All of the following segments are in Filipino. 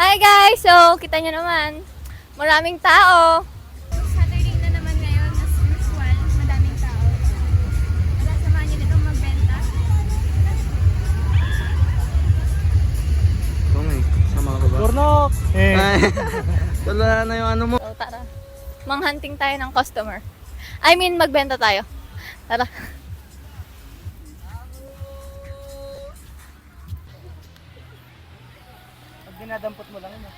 Hi guys! So, kita nyo naman, maraming tao. Saturday na naman ngayon, as usual, madaming tao. Wala, samahan nyo nito magbenta. Kung sama ka ba? Turnok! Wala na yung ano mo. So, tara. Manghunting tayo ng customer. I mean, magbenta tayo. Tara. Pag dinadampot mo lang yun.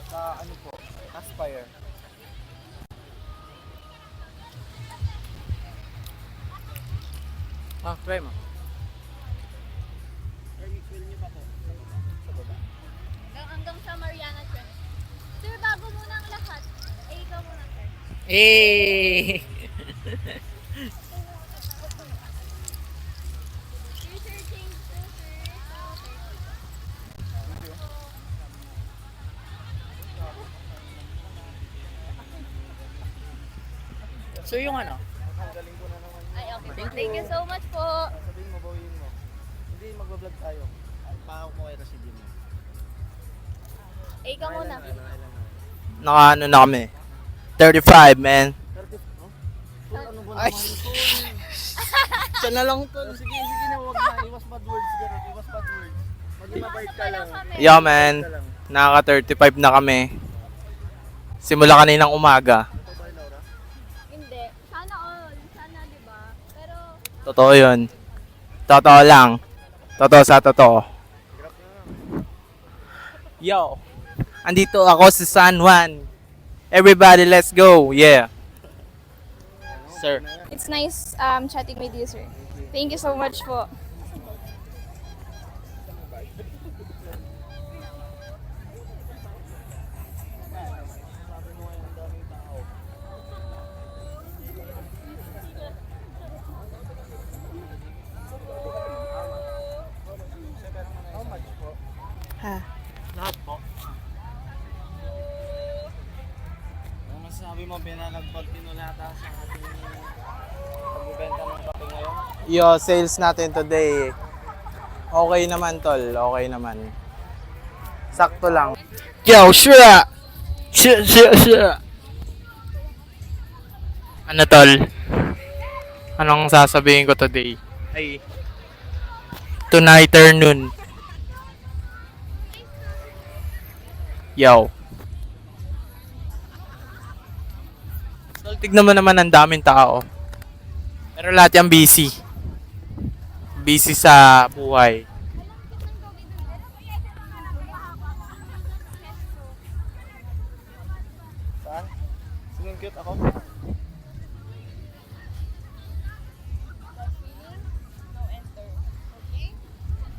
Sa ano po? Aspire. Try mo. Hanggang sa Mariana Trench. Sir, bago muna ang lahat. Ikaw muna, sir. Eh! Sir, change to, sir. So yung ano? Ay, okay. Thank you so much po. Sabihin mo, bawin mo. Hindi, magbablog tayo. Paako mo kay Rashid mo. Ikaw muna. Naka ano na kami. 35, man. Ay! Siya na lang to. Sige na, huwag na. Iwas bad words. Iwas bad words. Maging mabait ka lang. Yo, man. Naka 35 na kami. Simula kaninang umaga. Hindi. Sana all. Sana, di ba? Pero, Totoo yun. Totoo lang. Totoo sa totoo. Yo. Andito ako sa San Juan. Everybody, let's go. Yeah. Sir. It's nice chatting with you, sir. Thank you so much po. Ha. Lahat po. Ano masasabi mo, binalagpag tinulata sa ating pagbibenta ng kape ngayon? Yo, sales natin today. Okay naman, tol. Okay naman. Sakto lang. Yo, sure! Sure! Ano, tol? Anong sasabihin ko today? Ay. Tonight or noon. Yo. Tol, tignan mo naman ang daming tao. Pero lahat yung busy. Busy sa buhay. Saan? Sinong cute ako?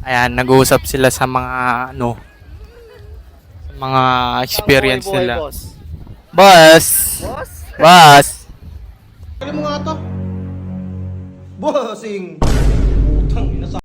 Ayan, nag-uusap sila sa mga ano, sa mga experience Buhay, nila. boss. Boss! Boss? Boss! Kali mo nga to. Bossing! Putang ina sa